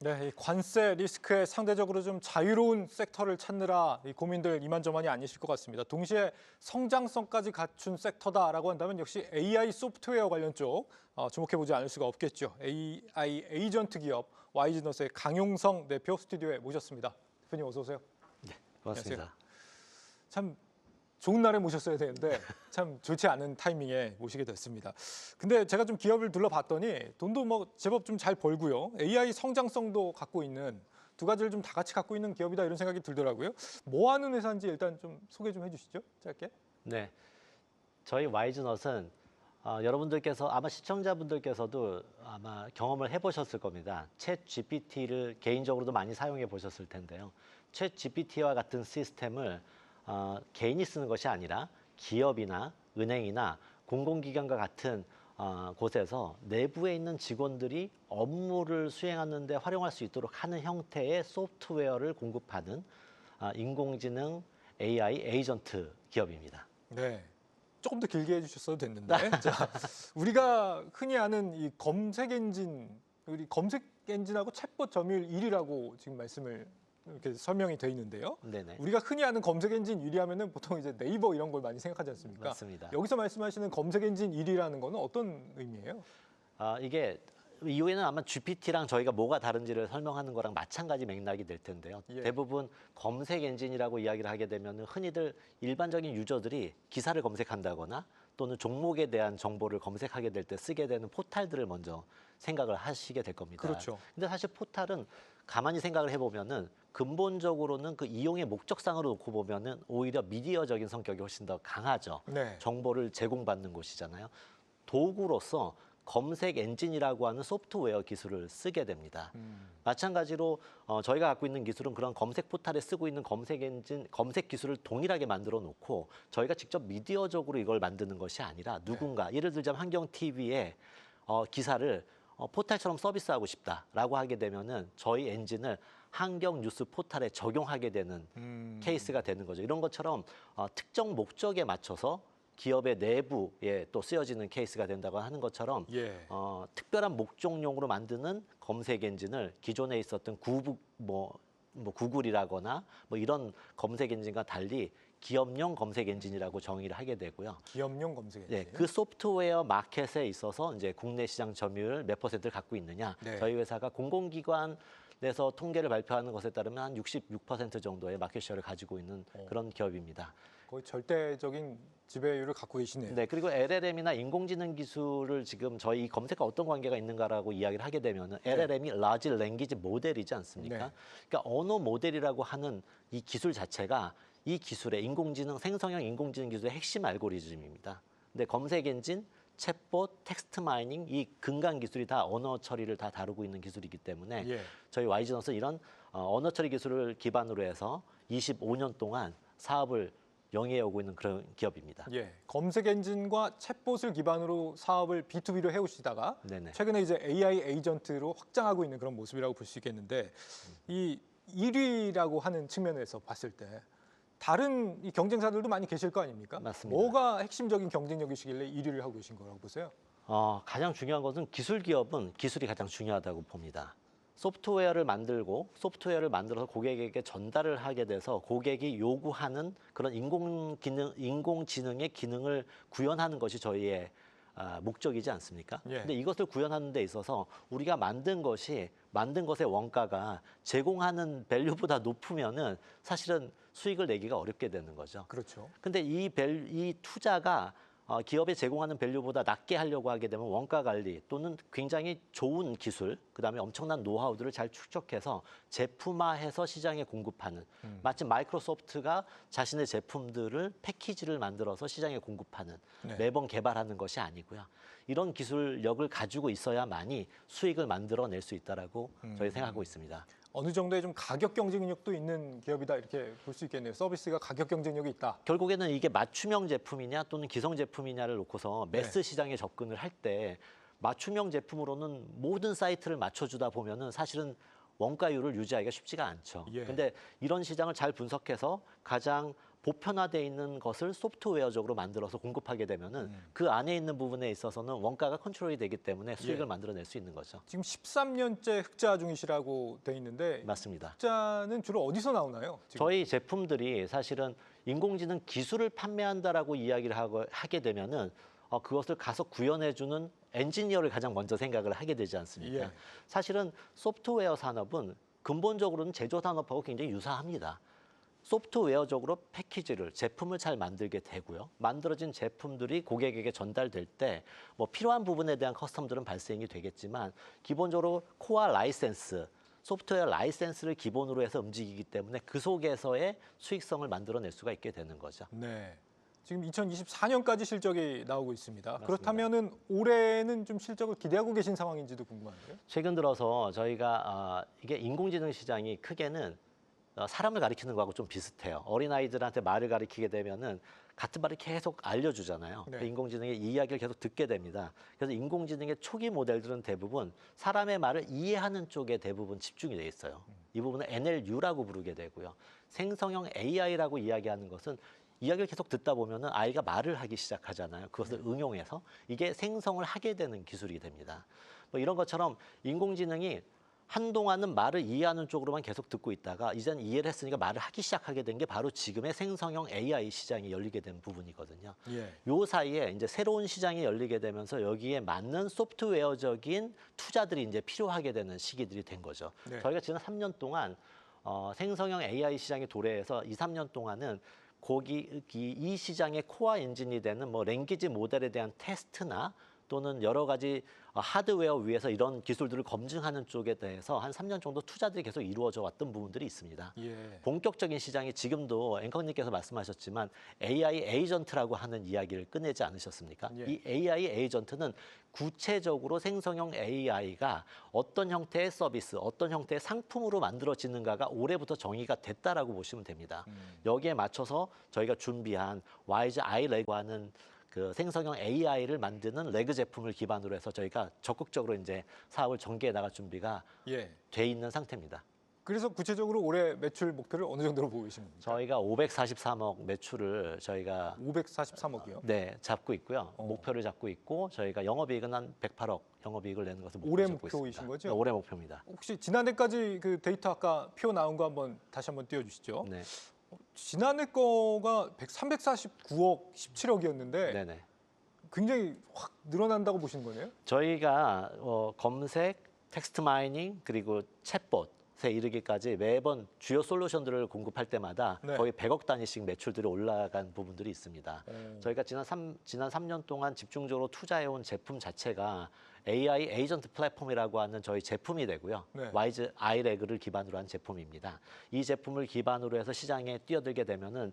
네, 이 관세 리스크에 상대적으로 좀 자유로운 섹터를 찾느라 이 고민들 이만저만이 아니실 것 같습니다. 동시에 성장성까지 갖춘 섹터다라고 한다면 역시 AI 소프트웨어 관련 쪽 주목해보지 않을 수가 없겠죠. AI 에이전트 기업 와이즈너스의 강용성 대표 스튜디오에 모셨습니다. 대표님 어서 오세요. 네, 고맙습니다. 안녕하세요. 참 좋은 날에 모셨어야 되는데 참 좋지 않은 타이밍에 모시게 됐습니다. 근데 제가 좀 기업을 둘러봤더니 돈도 뭐 제법 좀 잘 벌고요. AI 성장성도 갖고 있는 두 가지를 좀 다 같이 갖고 있는 기업이다 이런 생각이 들더라고요. 뭐 하는 회사인지 일단 좀 소개 좀 해주시죠. 짧게. 네, 저희 와이즈넛은 여러분들께서 아마 시청자분들께서도 아마 경험을 해보셨을 겁니다. 챗 GPT를 개인적으로도 많이 사용해 보셨을 텐데요. 챗 GPT와 같은 시스템을 개인이 쓰는 것이 아니라 기업이나 은행이나 공공기관과 같은 곳에서 내부에 있는 직원들이 업무를 수행하는 데 활용할 수 있도록 하는 형태의 소프트웨어를 공급하는 인공지능 AI 에이전트 기업입니다. 네. 조금 더 길게 해주셨어도 됐는데 자, 우리가 흔히 아는 이 검색 엔진, 우리 검색 엔진하고 챗봇 점유율 1위라고 지금 말씀을 이렇게 설명이 돼 있는데요. 네네. 우리가 흔히 아는 검색 엔진 1위 하면은 보통 이제 네이버 이런 걸 많이 생각하지 않습니까? 맞습니다. 여기서 말씀하시는 검색 엔진 1위라는 거는 어떤 의미예요? 이게 이후에는 아마 GPT랑 저희가 뭐가 다른지를 설명하는 거랑 마찬가지 맥락이 될 텐데요. 예. 대부분 검색 엔진이라고 이야기를 하게 되면 흔히들 일반적인 유저들이 기사를 검색한다거나 또는 종목에 대한 정보를 검색하게 될 때 쓰게 되는 포탈들을 먼저 생각을 하시게 될 겁니다. 그렇죠. 근데 사실 포탈은 가만히 생각을 해보면은 근본적으로는 그 이용의 목적상으로 놓고 보면은 오히려 미디어적인 성격이 훨씬 더 강하죠. 네. 정보를 제공받는 곳이잖아요. 도구로서 검색 엔진이라고 하는 소프트웨어 기술을 쓰게 됩니다. 마찬가지로 저희가 갖고 있는 기술은 그런 검색 포탈에 쓰고 있는 검색 엔진, 검색 기술을 동일하게 만들어 놓고 저희가 직접 미디어적으로 이걸 만드는 것이 아니라 누군가, 예를 들자면 환경 TV에 기사를 포탈처럼 서비스하고 싶다라고 하게 되면은 저희 엔진을 환경 뉴스 포탈에 적용하게 되는 케이스가 되는 거죠. 이런 것처럼 특정 목적에 맞춰서 기업의 내부에 또 쓰여지는 케이스가 된다고 하는 것처럼 예. 특별한 목적용으로 만드는 검색 엔진을 기존에 있었던 구글이라거나 뭐 이런 검색 엔진과 달리 기업용 검색 엔진이라고 정의를 하게 되고요. 기업용 검색 엔진. 네, 그 소프트웨어 마켓에 있어서 이제 국내 시장 점유율 몇 %를 갖고 있느냐? 네. 저희 회사가 공공기관에서 통계를 발표하는 것에 따르면 한 66% 정도의 마켓쉐어를 가지고 있는 그런 기업입니다. 거의 절대적인 지배율을 갖고 계시네요. 네, 그리고 LLM이나 인공지능 기술을 지금 저희 검색과 어떤 관계가 있는가라고 이야기를 하게 되면은 LLM이 Large Language Model이지 않습니까? 네. 그러니까 언어 모델이라고 하는 이 기술 자체가 이 기술의 생성형 인공지능 기술의 핵심 알고리즘입니다. 근데 검색 엔진, 챗봇, 텍스트 마이닝 이 근간 기술이 다 언어 처리를 다 다루고 있는 기술이기 때문에 예. 저희 와이즈너스 이런 언어 처리 기술을 기반으로 해서 25년 동안 사업을 영위해 오고 있는 그런 기업입니다. 예, 검색 엔진과 챗봇을 기반으로 사업을 B2B로 해오시다가 네네. 최근에 이제 AI 에이전트로 확장하고 있는 그런 모습이라고 볼 수 있겠는데 이 1위라고 하는 측면에서 봤을 때 다른 이 경쟁사들도 많이 계실 거 아닙니까? 맞습니다. 뭐가 핵심적인 경쟁력이시길래 1위를 하고 계신 거라고 보세요? 가장 중요한 것은 기술 기업은 기술이 가장 중요하다고 봅니다. 소프트웨어를 만들어서 고객에게 전달을 하게 돼서 고객이 요구하는 그런 인공지능의 기능을 구현하는 것이 저희의 목적이지 않습니까? 예. 근데 이것을 구현하는 데 있어서 우리가 만든 것의 원가가 제공하는 밸류보다 높으면은 사실은 수익을 내기가 어렵게 되는 거죠. 그렇죠. 근데 이 투자가 기업에 제공하는 밸류보다 낮게 하려고 하게 되면 원가 관리 또는 굉장히 좋은 기술, 그다음에 엄청난 노하우들을 잘 축적해서 제품화해서 시장에 공급하는 마치 마이크로소프트가 자신의 제품들을 패키지를 만들어서 시장에 공급하는 네. 매번 개발하는 것이 아니고요. 이런 기술력을 가지고 있어야만이 수익을 만들어낼 수 있다라고 저희 생각하고 있습니다. 어느 정도의 좀 가격 경쟁력도 있는 기업이다 이렇게 볼 수 있겠네요. 서비스가 가격 경쟁력이 있다. 결국에는 이게 맞춤형 제품이냐 또는 기성 제품이냐를 놓고서 매스 시장에 접근을 할 때 맞춤형 제품으로는 모든 사이트를 맞춰주다 보면은 사실은 원가율을 유지하기가 쉽지가 않죠. 예. 근데 이런 시장을 잘 분석해서 가장 보편화되어 있는 것을 소프트웨어적으로 만들어서 공급하게 되면은 그 안에 있는 부분에 있어서는 원가가 컨트롤이 되기 때문에 수익을 예. 만들어낼 수 있는 거죠. 지금 13년째 흑자 중이시라고 돼 있는데 맞습니다. 흑자는 주로 어디서 나오나요? 지금? 저희 제품들이 사실은 인공지능 기술을 판매한다라고 이야기를 하게 되면은 그것을 가서 구현해주는 엔지니어를 가장 먼저 생각을 하게 되지 않습니까? 예. 사실은 소프트웨어 산업은 근본적으로는 제조 산업하고 굉장히 유사합니다. 소프트웨어적으로 패키지를 제품을 잘 만들게 되고요. 만들어진 제품들이 고객에게 전달될 때 뭐 필요한 부분에 대한 커스텀들은 발생이 되겠지만 기본적으로 코어 라이센스, 소프트웨어 라이센스를 기본으로 해서 움직이기 때문에 그 속에서의 수익성을 만들어낼 수가 있게 되는 거죠. 네. 지금 2024년까지 실적이 나오고 있습니다. 맞습니다. 그렇다면은 올해는 좀 실적을 기대하고 계신 상황인지도 궁금한데요. 최근 들어서 저희가 이게 인공지능 시장이 크게는 사람을 가리키는 거하고 좀 비슷해요. 어린아이들한테 말을 가리키게 되면은 같은 말을 계속 알려주잖아요. 네. 인공지능의 이야기를 계속 듣게 됩니다. 그래서 인공지능의 초기 모델들은 대부분 사람의 말을 이해하는 쪽에 대부분 집중이 돼 있어요. 이 부분은 NLU라고 부르게 되고요. 생성형 AI라고 이야기하는 것은 이야기를 계속 듣다 보면은 아이가 말을 하기 시작하잖아요. 그것을 응용해서 이게 생성을 하게 되는 기술이 됩니다. 뭐 이런 것처럼 인공지능이 한동안은 말을 이해하는 쪽으로만 계속 듣고 있다가 이제는 이해를 했으니까 말을 하기 시작하게 된 게 바로 지금의 생성형 AI 시장이 열리게 된 부분이거든요. 예. 요 사이에 이제 새로운 시장이 열리게 되면서 여기에 맞는 소프트웨어적인 투자들이 이제 필요하게 되는 시기들이 된 거죠. 네. 저희가 지난 3년 동안 생성형 AI 시장에 도래해서 2, 3년 동안은 이 시장의 코어 엔진이 되는 뭐 랭귀지 모델에 대한 테스트나 또는 여러 가지 하드웨어 위에서 이런 기술들을 검증하는 쪽에 대해서 한 3년 정도 투자들이 계속 이루어져 왔던 부분들이 있습니다. 예. 본격적인 시장이 지금도 앵커님께서 말씀하셨지만 AI 에이전트라고 하는 이야기를 꺼내지 않으셨습니까? 예. 이 AI 에이전트는 구체적으로 생성형 AI가 어떤 형태의 서비스, 어떤 형태의 상품으로 만들어지는가가 올해부터 정의가 됐다라고 보시면 됩니다. 여기에 맞춰서 저희가 준비한 와이즈 아이레고 하는 그 생성형 AI를 만드는 레그 제품을 기반으로 해서 저희가 적극적으로 이제 사업을 전개해 나갈 준비가 예. 돼 있는 상태입니다. 그래서 구체적으로 올해 매출 목표를 어느 정도로 보고 계십니까? 저희가 543억 매출을 저희가 543억이요. 네, 잡고 있고요. 목표를 잡고 있고 저희가 영업이익은 한 108억 영업이익을 내는 것을 목표로 올해 잡고 목표이신 있습니다. 거죠? 네, 올해 목표입니다. 혹시 지난해까지 그 데이터 아까 표 나온 거 다시 한번 띄워주시죠. 네, 지난해 거가 349억 17억이었는데 네네. 굉장히 확 늘어난다고 보시는 거네요? 저희가 검색, 텍스트 마이닝 그리고 챗봇에 이르기까지 매번 주요 솔루션들을 공급할 때마다 네. 거의 100억 단위씩 매출들이 올라간 부분들이 있습니다. 저희가 지난 3년 동안 집중적으로 투자해온 제품 자체가 AI 에이전트 플랫폼이라고 하는 저희 제품이 되고요. 네. 와이즈 아이레그를 기반으로 한 제품입니다. 이 제품을 기반으로 해서 시장에 뛰어들게 되면은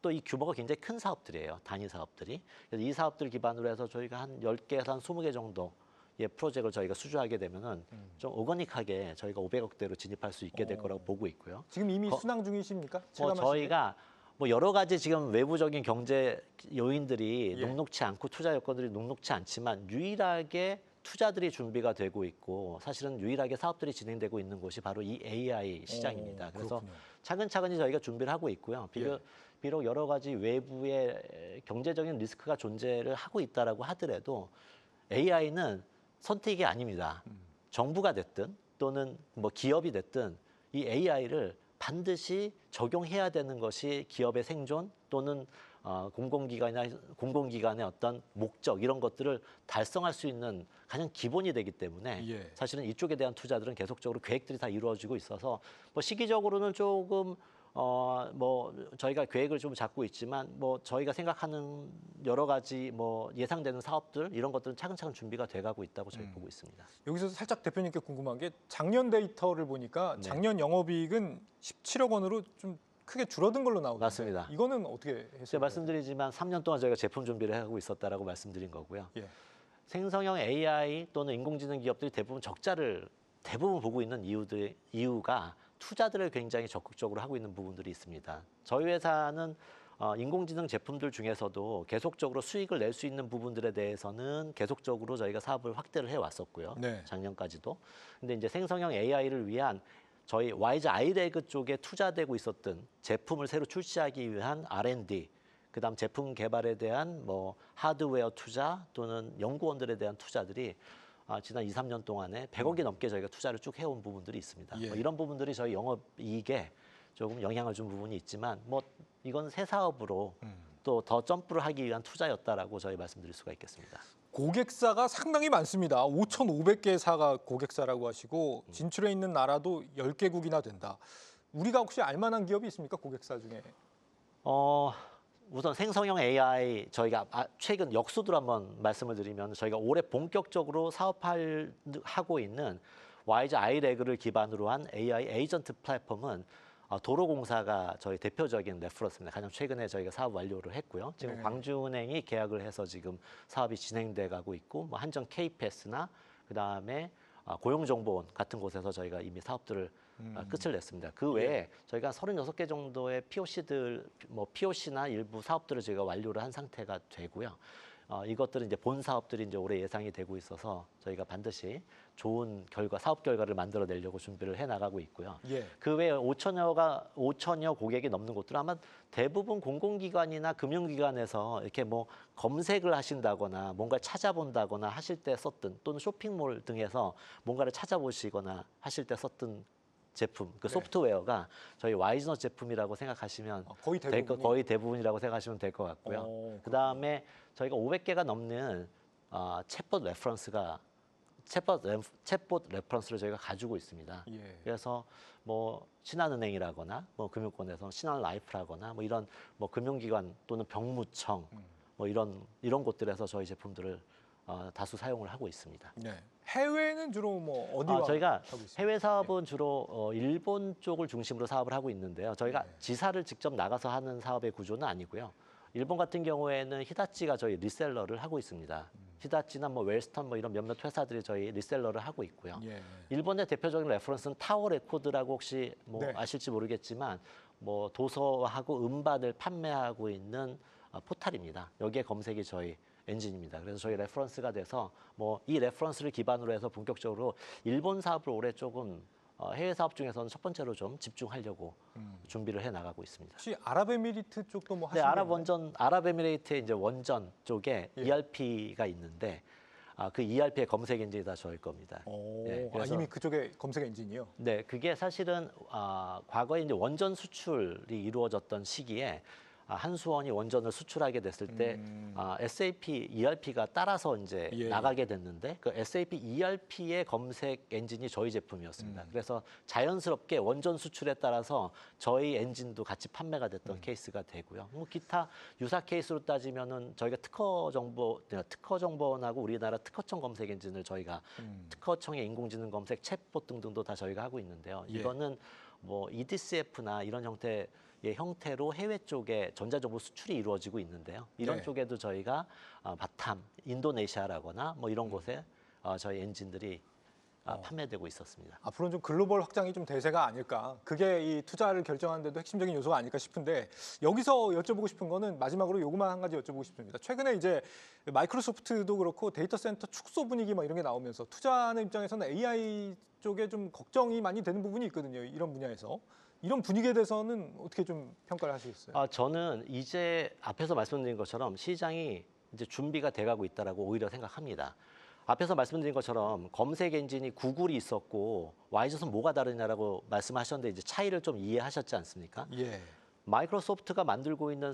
또 이 규모가 굉장히 큰 사업들이에요. 단위 사업들이. 그래서 이 사업들 기반으로 해서 저희가 한 10개에서 한 20개 정도 의 프로젝트를 저희가 수주하게 되면은 좀 오거닉하게 저희가 500억대로 진입할 수 있게 될 거라고 보고 있고요. 지금 이미 순항 중이십니까? 체감하실 저희가 뭐 여러 가지 지금 외부적인 경제 요인들이 예. 녹록치 않고 투자 여건들이 녹록치 않지만 유일하게 투자들이 준비가 되고 있고 사실은 유일하게 사업들이 진행되고 있는 곳이 바로 이 AI 시장입니다. 그래서 그렇군요. 차근차근히 저희가 준비를 하고 있고요. 비록 여러 가지 외부의 경제적인 리스크가 존재를 하고 있다라고 하더라도 AI는 선택이 아닙니다. 정부가 됐든 또는 뭐 기업이 됐든 이 AI를 반드시 적용해야 되는 것이 기업의 생존 또는 공공기관의 어떤 목적 이런 것들을 달성할 수 있는 가장 기본이 되기 때문에 예. 사실은 이쪽에 대한 투자들은 계속적으로 계획들이 다 이루어지고 있어서 뭐 시기적으로는 조금 뭐 저희가 계획을 좀 잡고 있지만 뭐 저희가 생각하는 여러 가지 뭐 예상되는 사업들 이런 것들은 차근차근 준비가 돼가고 있다고 저희 보고 있습니다. 여기서 살짝 대표님께 궁금한 게 작년 데이터를 보니까 네. 작년 영업이익은 17억 원으로 좀 크게 줄어든 걸로 나오는데 맞습니다. 이거는 어떻게 제가 했어요? 말씀드리지만 3년 동안 저희가 제품 준비를 하고 있었다라고 말씀드린 거고요. 예. 생성형 AI 또는 인공지능 기업들이 대부분 적자를 대부분 보고 있는 이유가 투자들을 굉장히 적극적으로 하고 있는 부분들이 있습니다. 저희 회사는 인공지능 제품들 중에서도 계속적으로 수익을 낼 수 있는 부분들에 대해서는 계속적으로 저희가 사업을 확대를 해왔었고요. 네. 작년까지도. 근데 이제 생성형 AI를 위한 저희 와이즈 아이레그 쪽에 투자되고 있었던 제품을 새로 출시하기 위한 R&D, 그다음 제품 개발에 대한 뭐 하드웨어 투자 또는 연구원들에 대한 투자들이 지난 2, 3년 동안에 100억이 넘게 저희가 투자를 쭉 해온 부분들이 있습니다. 예. 뭐 이런 부분들이 저희 영업이익에 조금 영향을 준 부분이 있지만 뭐 이건 새 사업으로 또 더 점프를 하기 위한 투자였다라고 저희 말씀드릴 수가 있겠습니다. 고객사가 상당히 많습니다. 5,500개사가 고객사라고 하시고 진출해 있는 나라도 10개국이나 된다. 우리가 혹시 알만한 기업이 있습니까? 고객사 중에. 우선 생성형 AI 저희가 최근 역수들 한번 말씀을 드리면 저희가 올해 본격적으로 사업하고 있는 와이즈 아이레그를 기반으로 한 AI 에이전트 플랫폼은 도로공사가 저희 대표적인 레퍼런스입니다. 가장 최근에 저희가 사업 완료를 했고요. 지금 네. 광주은행이 계약을 해서 지금 사업이 진행돼 가고 있고 뭐 한정 KPS나 그다음에 고용정보원 같은 곳에서 저희가 이미 사업들을 끝을 냈습니다. 그 외에 저희가 36개 정도의 POC들, 뭐 POC나 일부 사업들을 저희가 완료를 한 상태가 되고요. 이것들은 이제 본 사업들이 이제 올해 예상이 되고 있어서 저희가 반드시 좋은 결과, 사업 결과를 만들어내려고 준비를 해 나가고 있고요. 예. 그 외에 5천여 고객이 넘는 곳들은 아마 대부분 공공기관이나 금융기관에서 이렇게 뭐 검색을 하신다거나 뭔가를 찾아본다거나 하실 때 썼던 또는 쇼핑몰 등에서 뭔가를 찾아보시거나 하실 때 썼던 제품, 그 네. 소프트웨어가 저희 와이즈너 제품이라고 생각하시면 거의 거의 대부분이라고 생각하시면 될 것 같고요. 그다음에 저희가 500개가 넘는 챗봇 레퍼런스를 저희가 가지고 있습니다. 예. 그래서 뭐 신한은행이라거나 뭐 금융권에서 신한라이프라거나 뭐 이런 뭐 금융기관 또는 병무청 뭐 이런 곳들에서 저희 제품들을 다수 사용을 하고 있습니다. 네. 해외는 주로 뭐 어디와 저희가 하고 있습니까? 해외 사업은 주로 일본 쪽을 중심으로 사업을 하고 있는데요. 저희가 지사를 직접 나가서 하는 사업의 구조는 아니고요. 일본 같은 경우에는 히다치가 저희 리셀러를 하고 있습니다. 히다치나 뭐 웰스턴 뭐 이런 몇몇 회사들이 저희 리셀러를 하고 있고요. 예. 일본의 대표적인 레퍼런스는 타워 레코드라고 혹시 뭐 네. 아실지 모르겠지만 뭐 도서하고 음반을 판매하고 있는 포탈입니다. 여기에 검색이 저희 엔진입니다. 그래서 저희 레퍼런스가 돼서 뭐 이 레퍼런스를 기반으로 해서 본격적으로 일본 사업을 올해 조금 해외 사업 중에서는 첫 번째로 좀 집중하려고 준비를 해 나가고 있습니다. 혹시 아랍에미리트 쪽도 뭐 네, 하시는 아랍에미레이트의 이제 원전 쪽에 예. ERP가 있는데 그 ERP의 검색 엔진이 다 저희 겁니다. 네, 그래서 이미 그쪽에 검색 엔진이요. 네, 그게 사실은 과거에 이제 원전 수출이 이루어졌던 시기에 한수원이 원전을 수출하게 됐을 때 SAP ERP가 따라서 이제 예, 나가게 됐는데 그 SAP ERP의 검색 엔진이 저희 제품이었습니다. 그래서 자연스럽게 원전 수출에 따라서 저희 엔진도 같이 판매가 됐던 케이스가 되고요. 뭐 기타 유사 케이스로 따지면은 저희가 특허정보원하고 우리나라 특허청 검색 엔진을 저희가 특허청의 인공지능 검색 챗봇 등등도 다 저희가 하고 있는데요. 예. 이거는 뭐 EDCF나 이런 형태로 해외 쪽에 전자정보 수출이 이루어지고 있는데요. 이런 네. 쪽에도 저희가 바탐, 인도네시아라거나 뭐 이런 곳에 저희 엔진들이 판매되고 있었습니다. 앞으로는 좀 글로벌 확장이 좀 대세가 아닐까. 그게 이 투자를 결정하는 데도 핵심적인 요소가 아닐까 싶은데 여기서 여쭤보고 싶은 거는 마지막으로 요것만 한 가지 여쭤보고 싶습니다. 최근에 이제 마이크로소프트도 그렇고 데이터 센터 축소 분위기 막 이런 게 나오면서 투자하는 입장에서는 AI 쪽에 좀 걱정이 많이 되는 부분이 있거든요. 이런 분야에서. 이런 분위기에 대해서는 어떻게 좀 평가를 하시겠어요? 저는 이제 앞에서 말씀드린 것처럼 시장이 이제 준비가 돼가고 있다라고 오히려 생각합니다. 앞에서 말씀드린 것처럼 검색 엔진이 구글이 있었고 와이즈는 뭐가 다르냐라고 말씀하셨는데 이제 차이를 좀 이해하셨지 않습니까? 예. 마이크로소프트가 만들고 있는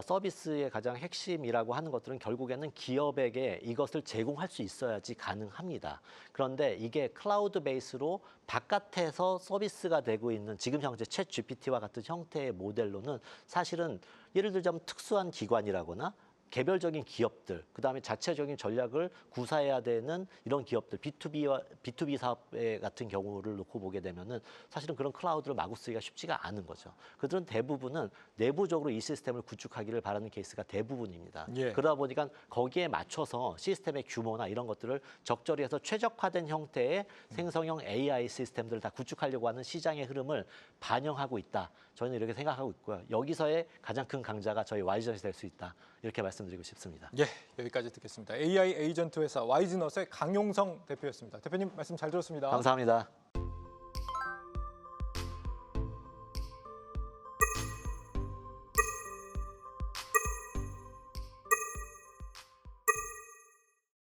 서비스의 가장 핵심이라고 하는 것들은 결국에는 기업에게 이것을 제공할 수 있어야지 가능합니다. 그런데 이게 클라우드 베이스로 바깥에서 서비스가 되고 있는 지금 현재 챗 GPT와 같은 형태의 모델로는 사실은 예를 들자면 특수한 기관이라거나 개별적인 기업들, 그다음에 자체적인 전략을 구사해야 되는 이런 기업들, B2B 사업 같은 경우를 놓고 보게 되면은 사실은 그런 클라우드를 마구 쓰기가 쉽지가 않은 거죠. 그들은 대부분은 내부적으로 이 시스템을 구축하기를 바라는 케이스가 대부분입니다. 예. 그러다 보니까 거기에 맞춰서 시스템의 규모나 이런 것들을 적절히 해서 최적화된 형태의 생성형 AI 시스템들을 다 구축하려고 하는 시장의 흐름을 반영하고 있다. 저희는 이렇게 생각하고 있고요. 여기서의 가장 큰 강자가 저희 와이전이 될 수 있다. 이렇게 말씀드리고 싶습니다. 예, 여기까지 듣겠습니다. AI 에이전트 회사 와이즈넛의 강용성 대표였습니다. 대표님 말씀 잘 들었습니다. 감사합니다.